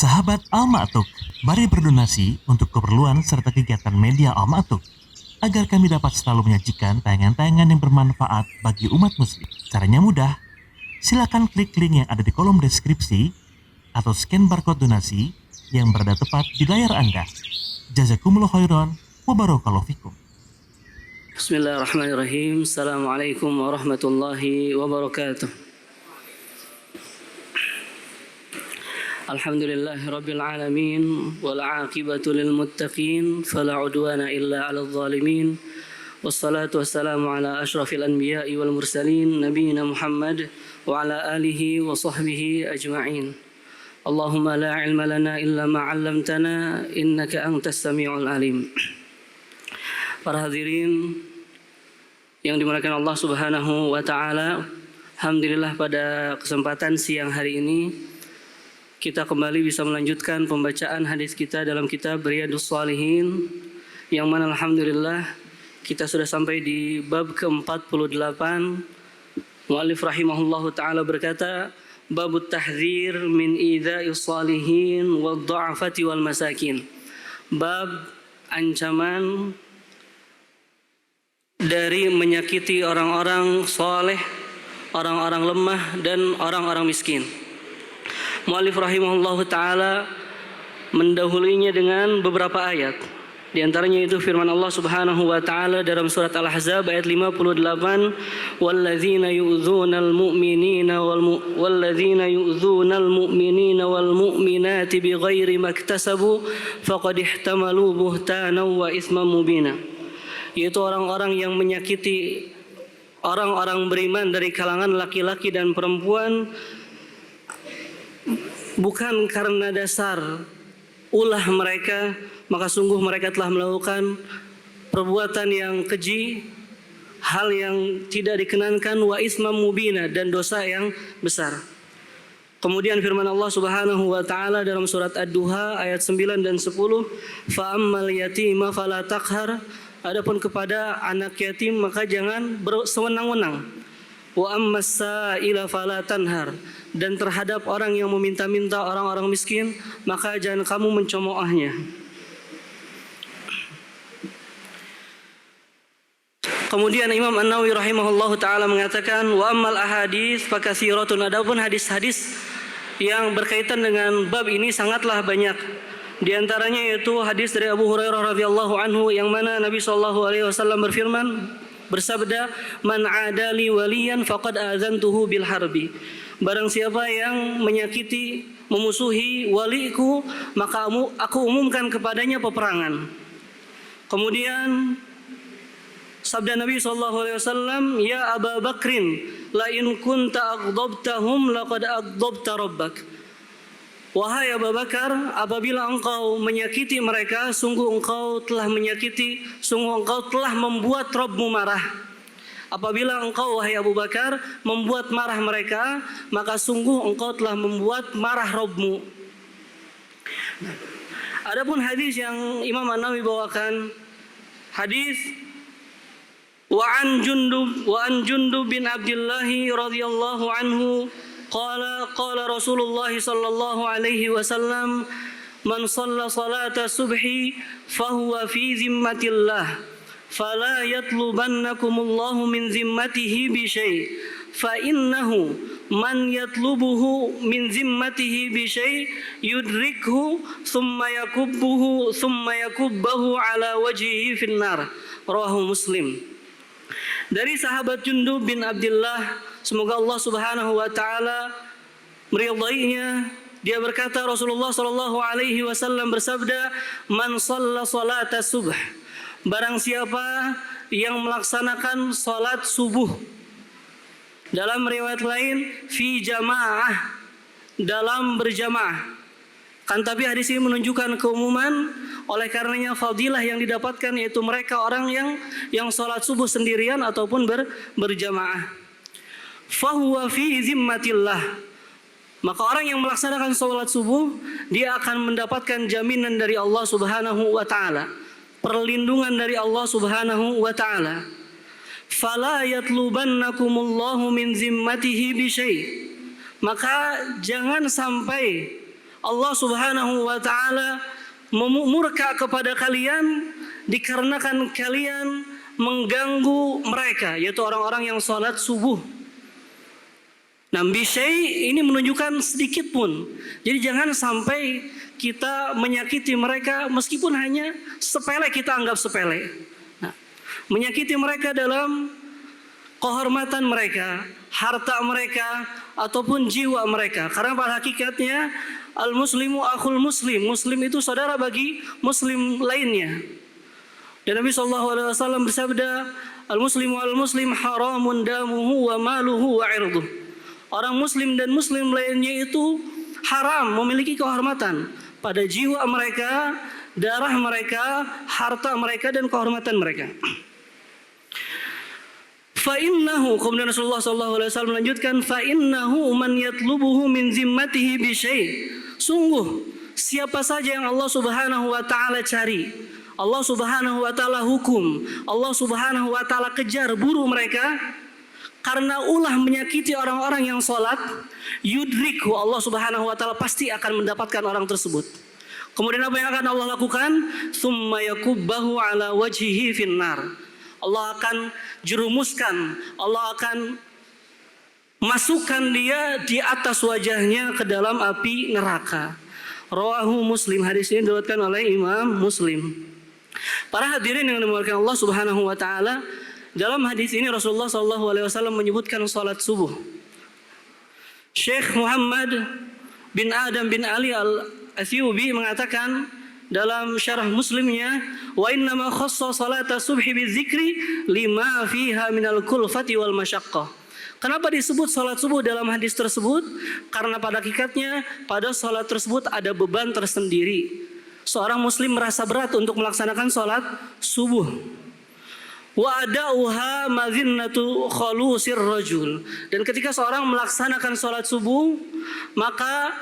Sahabat Al-Ma'tuk, mari berdonasi untuk keperluan serta kegiatan media Al-Ma'tuk agar kami dapat selalu menyajikan tayangan-tayangan yang bermanfaat bagi umat muslim. Caranya mudah, silakan klik link yang ada di kolom deskripsi atau scan barcode donasi yang berada tepat di layar Anda. Jazakumullah khairan wa barakallahu fikum. Bismillahirrahmanirrahim. Assalamualaikum warahmatullahi wabarakatuh. Alhamdulillahi rabbil alamin wal aqibatu lil muttaqin fala udwana illa 'alal zalimin. Wassalatu wassalamu ala asyrafil anbiya'i wal mursalin nabiyina Muhammad wa ala alihi wa sahbihi ajma'in. Allahumma la ilma lana illa ma 'allamtana innaka antas samiul alim. Para hadirin yang dimuliakan Allah Subhanahu wa taala, alhamdulillah pada kesempatan siang hari ini kita kembali bisa melanjutkan pembacaan hadis kita dalam kitab Riyadhus Shalihin, yang mana alhamdulillah kita sudah sampai di bab ke-48. Mu'allif rahimahullahu ta'ala berkata, Babut tahdzir min idza'is shalihin wad dha'afati wal masakin. Bab ancaman dari menyakiti orang-orang soleh, orang-orang lemah, dan orang-orang miskin. Mu'allif rahimahullahu ta'ala mendahulunya dengan beberapa ayat. Di antaranya itu firman Allah Subhanahu wa ta'ala dalam surat Al-Ahzab ayat 58, walladzina yu'dzunal mu'minina wal mu'minati bighairi maktasabu faqad ihtamalu buhtanan wa itsman mubina. Yaitu orang-orang yang menyakiti orang-orang beriman dari kalangan laki-laki dan perempuan bukan karena dasar ulah mereka, maka sungguh mereka telah melakukan perbuatan yang keji, hal yang tidak dikenankan, wa ismam mubina, dan dosa yang besar. Kemudian firman Allah Subhanahu wa taala dalam surat Ad-Duha ayat 9 dan 10, fa ammal yatima fala taqhar, adapun kepada anak yatim maka jangan bersewenang-wenang. Wa ammas sa'ila fala tanhar, dan terhadap orang yang meminta-minta, orang-orang miskin, maka jangan kamu mencemoohnya. Kemudian Imam An-Nawawi rahimahullahu taala mengatakan, wa ammal ahadits fakatsiratun, adapun hadis-hadis yang berkaitan dengan bab ini sangatlah banyak. Di antaranya yaitu hadis dari Abu Hurairah radhiyallahu anhu, yang mana Nabi sallallahu alaihi wasallam bersabda, man adali waliyan faqad azantuhu bil harbi. Barang siapa yang menyakiti, memusuhi waliku, maka aku umumkan kepadanya peperangan. Kemudian sabda Nabi SAW, ya Aba Bakrin, la in kunta aghdabtahum laqad aghdabta rabbak. Wahai Abu Bakar, apabila engkau menyakiti mereka, sungguh engkau telah menyakiti, sungguh engkau telah membuat Rabbmu marah. Apabila engkau, wahai Abu Bakar, membuat marah mereka, maka sungguh engkau telah membuat marah Rabbmu. Adapun hadis yang Imam An-Nawawi bawakan, hadis wa an Jundub bin Abdullah radhiyallahu anhu qala Rasulullah sallallahu alaihi wasallam, man shalla salata subhi fahuwa fi zimmatillah fala yatlubannakumullahu min zimmatihi bi syai' fa innahu man yatlubuhu min zimmatihi bi syai' yudrikhu thumma yakubbahu ala wajhihi finnar. Rawahu Muslim. Dari sahabat Jundub bin Abdullah, semoga Allah Subhanahu wa taala meridainya, dia berkata, Rasulullah sallallahu alaihi wasallam bersabda, man shalla salata subh, barang siapa yang melaksanakan salat subuh. Dalam riwayat lain, fi jamaah, dalam berjamaah. Kan tapi hadis ini menunjukkan keumuman, oleh karenanya fadilah yang didapatkan yaitu mereka orang yang salat subuh sendirian ataupun berjamaah. Fahuwa fi zimmatillah, maka orang yang melaksanakan salat subuh, dia akan mendapatkan jaminan dari Allah Subhanahu wa taala, perlindungan dari Allah Subhanahu wa taala. Fala yatlubannakumullahu min zimmatihi bi syai', maka jangan sampai Allah Subhanahu wa taala murka kepada kalian dikarenakan kalian mengganggu mereka, yaitu orang-orang yang sholat subuh. Nah, bisyai ini menunjukkan sedikit pun. Jadi jangan sampai kita menyakiti mereka meskipun hanya sepele, kita anggap sepele. Nah, menyakiti mereka dalam kehormatan mereka, harta mereka, ataupun jiwa mereka. Karena pada hakikatnya al-muslimu akhul muslim. Muslim itu saudara bagi muslim lainnya. Dan Nabi SAW bersabda, al-muslimu al-muslim haramun damuhu wa maluhu wa irduh. Orang muslim dan muslim lainnya itu haram, memiliki kehormatan pada jiwa mereka, darah mereka, harta mereka, dan kehormatan mereka. Fa'innahu, kemudian Rasulullah SAW melanjutkan, fa'innahu man yatlubuhu min zimmatihi bisyai. Sungguh, siapa saja yang Allah Subhanahu wa ta'ala cari, Allah Subhanahu wa ta'ala hukum, Allah Subhanahu wa ta'ala kejar, buru mereka, karena ulah menyakiti orang-orang yang sholat, yudrikhu, Allah Subhanahu wa ta'ala pasti akan mendapatkan orang tersebut. Kemudian apa yang akan Allah lakukan? Tsumma yakubbahu ala wajhihi finnar. Allah akan jerumuskan, Allah akan masukkan dia di atas wajahnya ke dalam api neraka. Rawahu Muslim, hadis ini diriwayatkan oleh Imam Muslim. Para hadirin yang dimuliakan Allah Subhanahu wa taala, dalam hadis ini Rasulullah SAW menyebutkan salat subuh. Syekh Muhammad bin Adam bin Ali al-Athiyubi mengatakan dalam syarah Muslimnya, wa innama khassa salata subhi bizikri lima fiha minal kulfati wal masyaqqah. Kenapa disebut salat subuh dalam hadis tersebut? Karena pada hakikatnya pada salat tersebut ada beban tersendiri. Seorang muslim merasa berat untuk melaksanakan salat subuh. Wa adauha mazinnatu khalusir rajul. Dan ketika seorang melaksanakan salat subuh, maka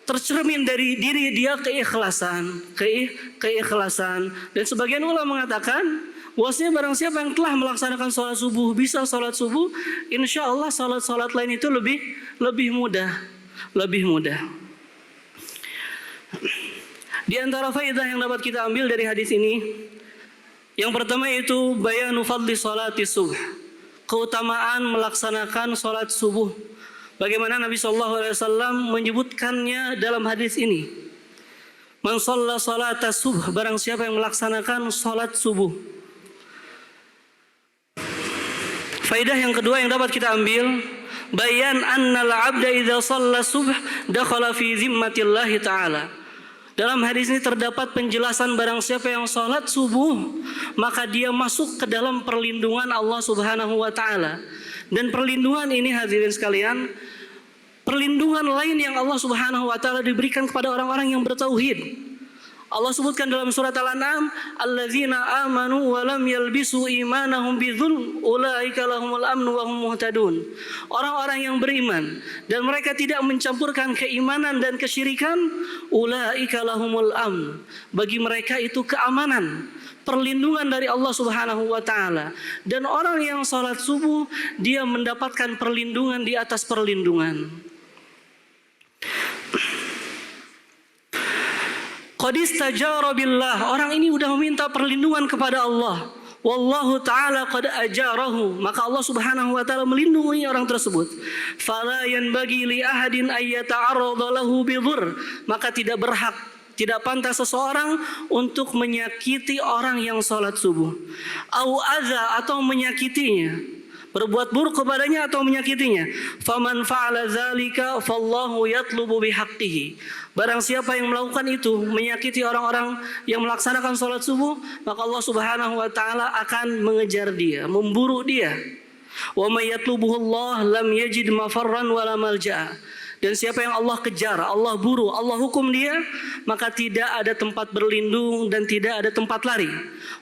tercermin dari diri dia keikhlasan. Dan sebagian ulama mengatakan, bahwasanya barang siapa yang telah melaksanakan salat subuh, bisa salat subuh, insya Allah salat-salat lain itu lebih mudah. Di antara faedah yang dapat kita ambil dari hadis ini, yang pertama yaitu bayanu fadli salati subuh, keutamaan melaksanakan salat subuh. Bagaimana Nabi SAW menyebutkannya dalam hadis ini. Man shalla salata subuh, barang siapa yang melaksanakan salat subuh. Faedah yang kedua yang dapat kita ambil, bayan annal abda idza shalla subuh dakhala fi zimmatillahi ta'ala. Dalam hadis ini terdapat penjelasan barang siapa yang sholat subuh, maka dia masuk ke dalam perlindungan Allah Subhanahu wa ta'ala. Dan perlindungan ini hadirin sekalian, perlindungan lain yang Allah Subhanahu wa ta'ala diberikan kepada orang-orang yang bertauhid. Allah sebutkan dalam surat Al-An'am, alladzina amanu wa lam yalbisu imanahum bidzulm ulaika lahumul amnu wa hum muhtadun. Orang-orang yang beriman dan mereka tidak mencampurkan keimanan dan kesyirikan, ulaika lahumul amn. Bagi mereka itu keamanan, perlindungan dari Allah Subhanahu wa taala. Dan orang yang salat subuh, dia mendapatkan perlindungan di atas perlindungan. Qad istajara billah, orang ini sudah meminta perlindungan kepada Allah. Wallahu ta'ala qad ajarahu, maka Allah Subhanahu wa ta'ala melindungi orang tersebut. Fala yanbaghi li ahadin ay yata'arrada lahu bidhur, maka tidak berhak, tidak pantas seseorang untuk menyakiti orang yang salat subuh. Au adza, atau menyakitinya, berbuat buruk kepadanya atau menyakitinya. Faman fa'ala dzalika fallahu yatlubu bihaqqihi. Barang siapa yang melakukan itu, menyakiti orang-orang yang melaksanakan salat subuh, maka Allah Subhanahu wa taala akan mengejar dia, memburu dia. Wa may yatlubuhu Allah lam yajid mafarran wala malja'a. Dan siapa yang Allah kejar, Allah buru, Allah hukum dia, maka tidak ada tempat berlindung dan tidak ada tempat lari.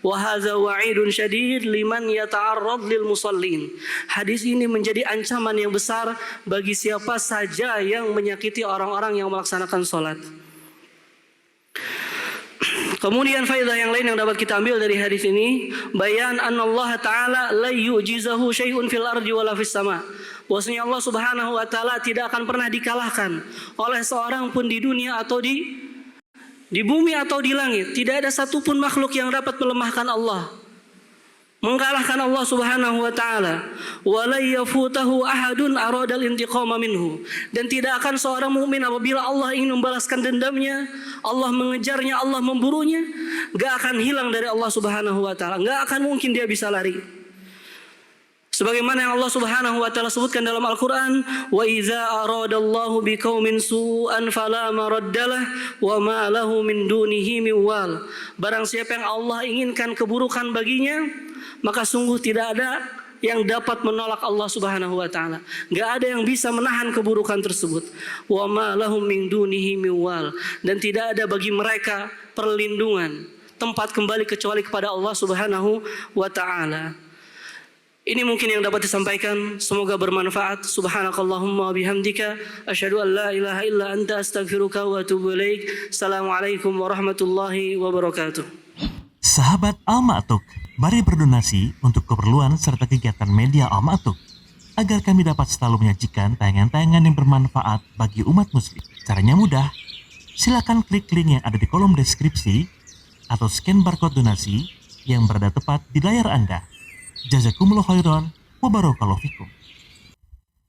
Wa hadza wa'idun syadid liman yata'arrad lil musallin. Hadis ini menjadi ancaman yang besar bagi siapa saja yang menyakiti orang-orang yang melaksanakan salat. Kemudian faedah yang lain yang dapat kita ambil dari hadis ini, bayan annallaha ta'ala la yu'jizahu syai'un fil ardi wala fis sama. bahwasanya Allah Subhanahu wa taala tidak akan pernah dikalahkan oleh seorang pun di dunia atau di bumi atau di langit. Tidak ada satupun makhluk yang dapat melemahkan Allah, mengalahkan Allah Subhanahu wa taala. Wala yafutahu ahadun aradal intiqama minhu. Dan tidak akan seorang mukmin apabila Allah ingin membalaskan dendamnya, Allah mengejarnya, Allah memburunya, enggak akan hilang dari Allah Subhanahu wa taala. Enggak akan mungkin dia bisa lari. Sebagaimana yang Allah Subhanahu wa taala sebutkan dalam Al-Qur'an, wa idza aradallahu biqaumin su'an fala maraddalah wa ma lahu min dunihi min wal. Barang siapa yang Allah inginkan keburukan baginya, maka sungguh tidak ada yang dapat menolak Allah Subhanahu wa taala. Enggak ada yang bisa menahan keburukan tersebut. Wa ma lahum min dunihi min wal. Dan tidak ada bagi mereka perlindungan, tempat kembali kecuali kepada Allah Subhanahu wa taala. Ini mungkin yang dapat disampaikan, semoga bermanfaat. Subhanakallahumma bihamdika asyhadu an la ilaha illa anta astaghfiruka wa atubu ilaik. Assalamualaikum warahmatullahi wabarakatuh. Sahabat Al-Ma'tuk, mari berdonasi untuk keperluan serta kegiatan media Al-Ma'tuk agar kami dapat selalu menyajikan tayangan-tayangan yang bermanfaat bagi umat muslim. Caranya mudah, silakan klik link yang ada di kolom deskripsi atau scan barcode donasi yang berada tepat di layar Anda. Jazakumullah khairan wa barakallahu fikum.